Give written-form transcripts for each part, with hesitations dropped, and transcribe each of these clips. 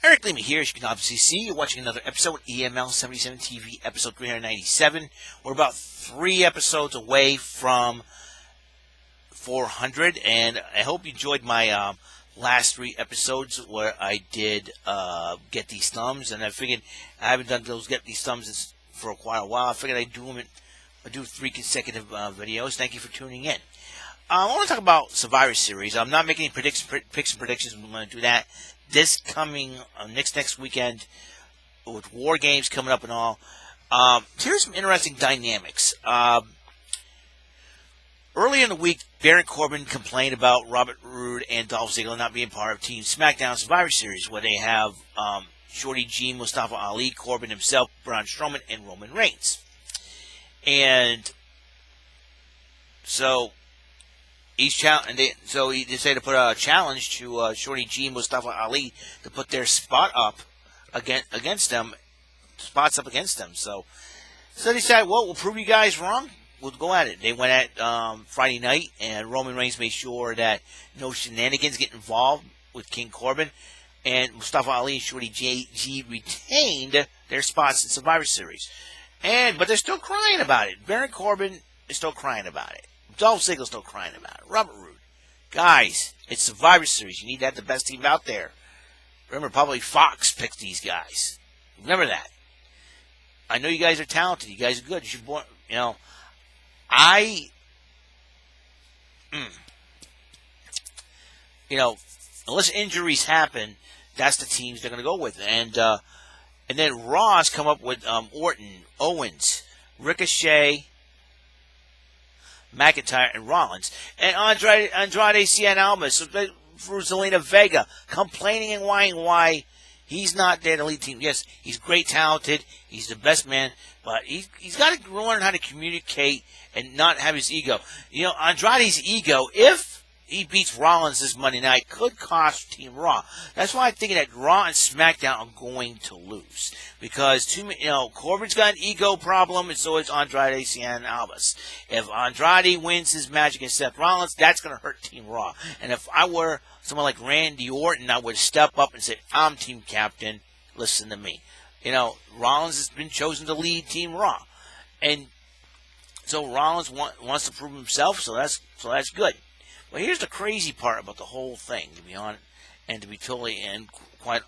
Eric Lima here. As you can obviously see, you're watching another episode of EML77 TV, episode 397. We're about 3 episodes away from 400, and I hope you enjoyed my last 3 episodes where I did get these thumbs, and I figured I haven't done those get these thumbs for quite a while. I figured I'd do 3 consecutive videos. Thank you for tuning in. I want to talk about Survivor Series. I'm not making any picks and predictions. I'm going to do that this coming next weekend with WarGames coming up and all. Here's some interesting dynamics. Early in the week, Baron Corbin complained about Robert Roode and Dolph Ziggler not being part of Team SmackDown Survivor Series, where they have Shorty G, Mustafa Ali, Corbin himself, Braun Strowman, and Roman Reigns. And so they decided to put a challenge to Shorty G and Mustafa Ali to put their spots up against them. So they decided, well, we'll prove you guys wrong. We'll go at it. They went at Friday night, and Roman Reigns made sure that no shenanigans get involved with King Corbin, and Mustafa Ali and Shorty G retained their spots in Survivor Series. But they're still crying about it. Baron Corbin is still crying about it. Dolph Ziggler's still crying about it. Robert Roode. Guys, it's Survivor Series. You need to have the best team out there. Remember, probably Fox picked these guys. Remember that. I know you guys are talented. You guys are good. Unless injuries happen, that's the teams they're going to go with. And then Raw's come up with Orton, Owens, Ricochet, McIntyre, and Rollins. And Andrade Cien Almas, for Zelina Vega, complaining and whining why he's not there to lead the team. Yes, he's great, talented. He's the best man. But he's got to learn how to communicate and not have his ego. Andrade's ego, if he beats Rollins this Monday night, could cost Team Raw. That's why I'm thinking that Raw and SmackDown are going to lose. Because, Corbin's got an ego problem, and so is Andrade Cien Almas. If Andrade wins his match against Seth Rollins, that's going to hurt Team Raw. And if I were someone like Randy Orton, I would step up and say, I'm team captain, listen to me. Rollins has been chosen to lead Team Raw. And so Rollins wants to prove himself, so that's good. Well, here's the crazy part about the whole thing, to be honest, and to be totally and quite.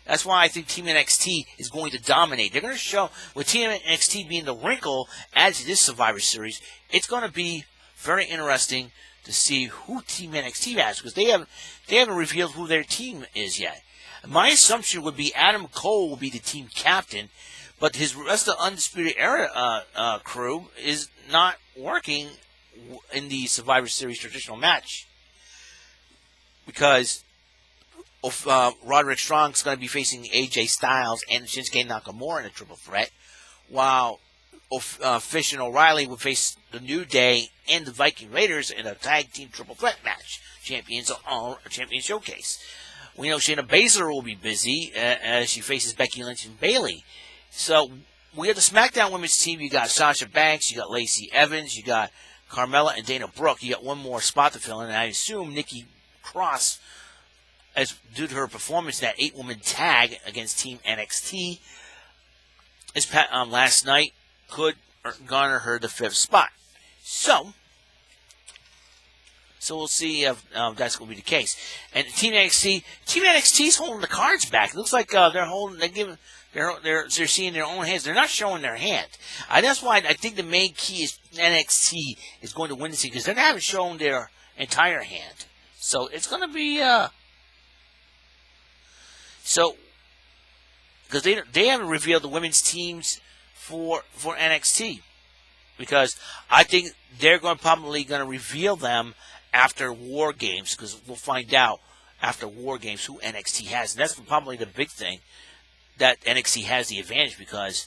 That's why I think Team NXT is going to dominate. They're going to show, with Team NXT being the wrinkle added to this Survivor Series, it's going to be very interesting to see who Team NXT has, because they haven't revealed who their team is yet. My assumption would be Adam Cole will be the team captain, but his rest of the Undisputed Era crew is not working in the Survivor Series traditional match, because Roderick Strong's going to be facing AJ Styles and Shinsuke Nakamura in a triple threat, while Fish and O'Reilly will face the New Day and the Viking Raiders in a tag team triple threat match, Champion Showcase. We know Shayna Baszler will be busy as she faces Becky Lynch and Bayley. So we have the SmackDown women's team. You got Sasha Banks, you got Lacey Evans, you got Carmella and Dana Brooke. You got one more spot to fill in, and I assume Nikki Cross, due to her performance in that 8-woman tag against Team NXT last night, could garner her the 5th spot. So we'll see if that's going to be the case. And Team NXT is holding the cards back. It looks like they're seeing their own hands. They're not showing their hand. That's why I think the main key is NXT is going to win this because they haven't shown their entire hand. So it's going to be because they haven't revealed the women's teams for NXT, because I think they're probably going to reveal them after WarGames, because we'll find out after WarGames who NXT has, and that's probably the big thing, that NXT has the advantage, because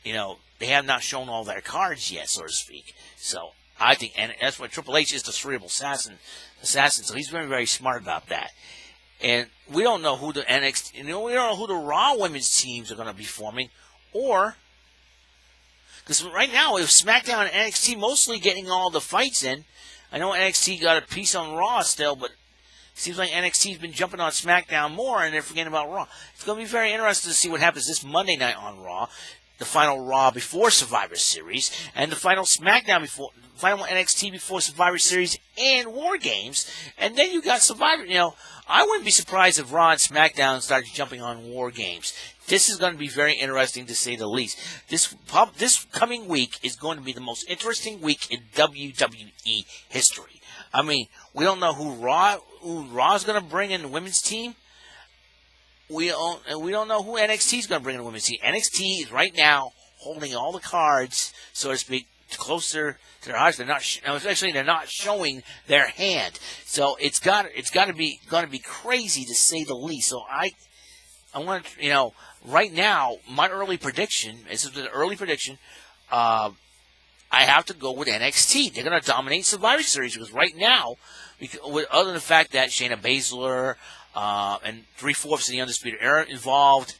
they have not shown all their cards yet, so to speak. So I think, and that's why Triple H is the cerebral assassin. So he's very, very smart about that. And we don't know who the NXT, we don't know who the Raw women's teams are going to be forming, or because right now, if SmackDown and NXT mostly getting all the fights in, I know NXT got a piece on Raw still, but Seems like NXT's been jumping on SmackDown more, and they're forgetting about Raw. It's going to be very interesting to see what happens this Monday night on Raw, the final Raw before Survivor Series, and the final SmackDown before, final NXT before Survivor Series and WarGames, and then you got Survivor. I wouldn't be surprised if Raw and SmackDown started jumping on WarGames. This is going to be very interesting to say the least. This coming week is going to be the most interesting week in WWE history. I mean, we don't know who Raw's going to bring in the women's team. We don't know who NXT is going to bring in the women's team. NXT is right now holding all the cards, so to speak, closer to their hearts. They're not showing their hand. So it's got to be crazy to say the least. So I want to, right now, my early prediction. This is an early prediction. I have to go with NXT. They're going to dominate Survivor Series because right now, other than the fact that Shayna Baszler and 3/4 of the Undisputed Era involved,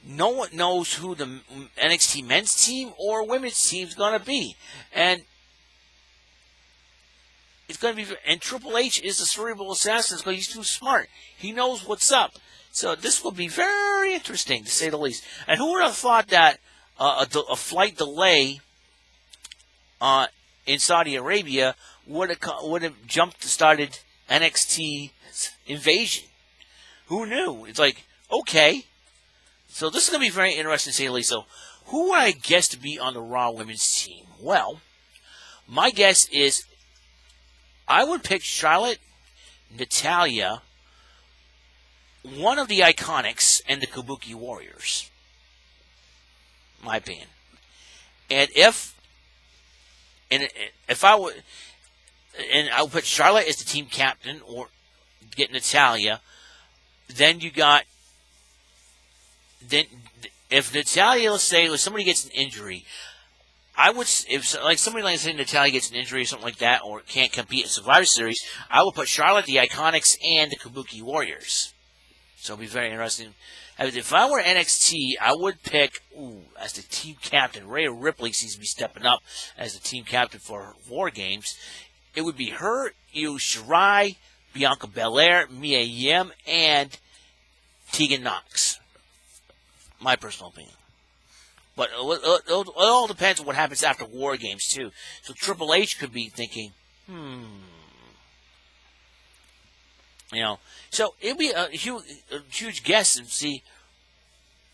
no one knows who the NXT men's team or women's team is going to be. And it's going to be. And Triple H is a cerebral assassin because he's too smart. He knows what's up. So this will be very interesting, to say the least. And who would have thought that a flight delay in Saudi Arabia would have started NXT's invasion? Who knew? It's like, okay. So this is going to be very interesting, to say the least. So who would I guess to be on the Raw women's team? Well, my guess is I would pick Charlotte, Natalya, one of the Iconics, and the Kabuki Warriors. My opinion. And if I would, and I would put Charlotte as the team captain, or get Natalya, then you got, then if Natalya, let's say, if somebody gets an injury, I would, if like somebody like say Natalya gets an injury or something like that, or can't compete in Survivor Series, I would put Charlotte, the Iconics, and the Kabuki Warriors. So it'll be very interesting. If I were NXT, I would pick, as the team captain, Rhea Ripley seems to be stepping up as the team captain for WarGames. It would be her, Io Shirai, Bianca Belair, Mia Yim, and Tegan Nox. My personal opinion. But it all depends on what happens after WarGames, too. So Triple H could be thinking, So it'll be a huge guess and see,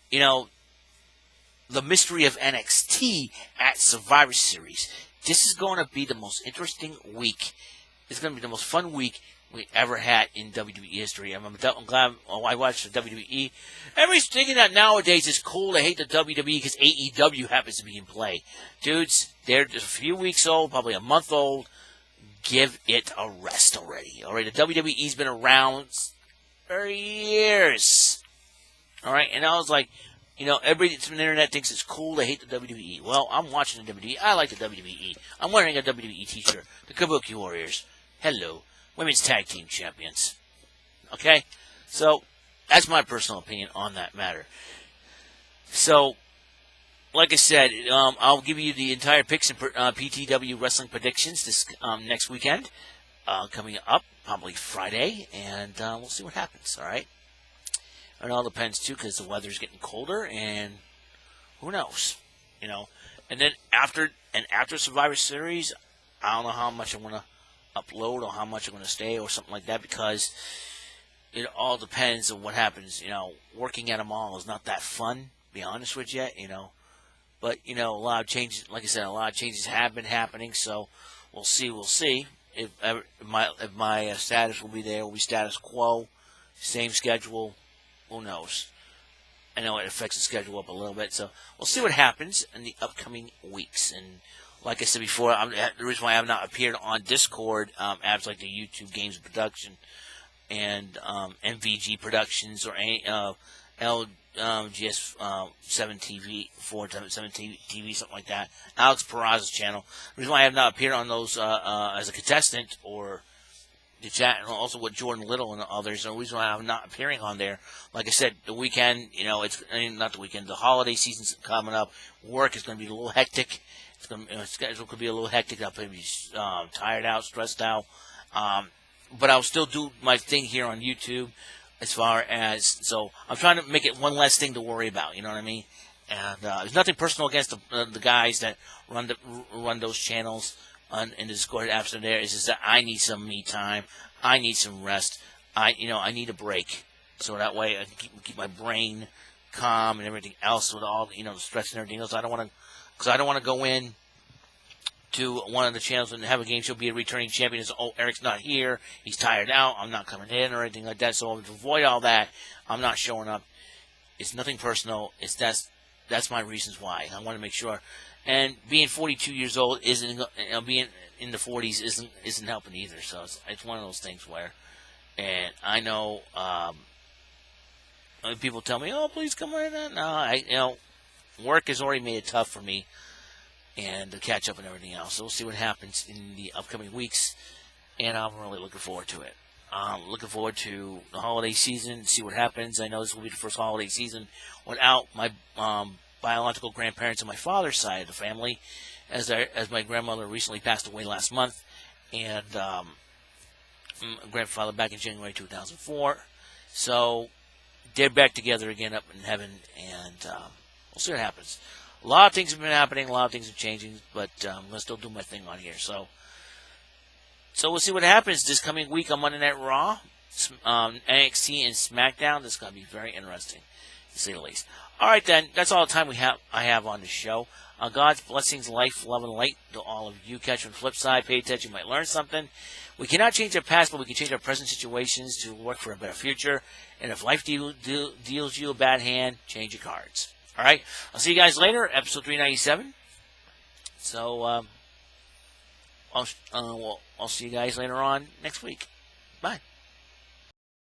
the mystery of NXT at Survivor Series. This is going to be the most interesting week. It's going to be the most fun week we ever had in WWE history. I'm glad I watched the WWE. Everybody's thinking that nowadays it's cool to hate the WWE because AEW happens to be in play. Dudes, they're just a few weeks old, probably a month old. Give it a rest already. All right, the WWE's been around for years. All right, and I was like, everybody on the internet thinks it's cool to hate the WWE. Well, I'm watching the WWE. I like the WWE. I'm wearing a WWE t-shirt. The Kabuki Warriors. Hello. Women's Tag Team Champions. Okay? So, that's my personal opinion on that matter. So, like I said, I'll give you the entire picks and PTW wrestling predictions this next weekend, coming up, probably Friday, and we'll see what happens, all right? It all depends, too, because the weather's getting colder, and who knows, And then after Survivor Series, I don't know how much I'm going to upload or how much I'm going to stay or something like that, because it all depends on what happens. Working at a mall is not that fun, to be honest with you, But, a lot of changes, like I said, a lot of changes have been happening, so we'll see. If my status will be there, will be status quo, same schedule, who knows. I know it affects the schedule up a little bit, so we'll see what happens in the upcoming weeks. And like I said before, the reason why I have not appeared on Discord, apps like the YouTube Games Production and MVG Productions or any GS7 TV, 477 TV, something like that. Alex Peraza's channel. The reason why I have not appeared on those as a contestant or the chat, and also with Jordan Little and others, the reason why I'm not appearing on there, like I said, the weekend, not the weekend, the holiday season's coming up. Work is going to be a little hectic. Schedule could be a little hectic. I'll probably be tired out, stressed out. but I'll still do my thing here on YouTube. As far as, so I'm trying to make it one less thing to worry about. You know what I mean? And there's nothing personal against the guys that run those channels in the Discord apps. There is just that I need some me time. I need some rest. I need a break, so that way I can keep my brain calm and everything else with all the stress and everything else. I don't want to go in to one of the channels and have a game show, be a returning champion. Is, oh, Eric's not here, he's tired out, I'm not coming in or anything like that. So to avoid all that, I'm not showing up. It's nothing personal. That's my reasons why. I want to make sure. And being 42 years old isn't, being in the 40s isn't helping either. So it's one of those things where, and I know people tell me, oh, please come on in. No, work has already made it tough for me, and to catch up and everything else. So we'll see what happens in the upcoming weeks, and I'm really looking forward to it. Looking forward to the holiday season, see what happens. I know this will be the first holiday season without my biological grandparents on my father's side of the family, as my grandmother recently passed away last month, and grandfather back in January 2004. So they're back together again up in heaven, and we'll see what happens. A lot of things have been happening, a lot of things are changing, but I'm going to still do my thing on here. So we'll see what happens this coming week on Monday Night Raw, NXT, and SmackDown. This is going to be very interesting, to say the least. All right, then. That's all the time I have on the show. God's blessings, life, love, and light to all of you. Catch you on the flip side. Pay attention. You might learn something. We cannot change our past, but we can change our present situations to work for a better future. And if life deals you a bad hand, change your cards. All right? I'll see you guys later, episode 397. So, I'll see you guys later on next week. Bye.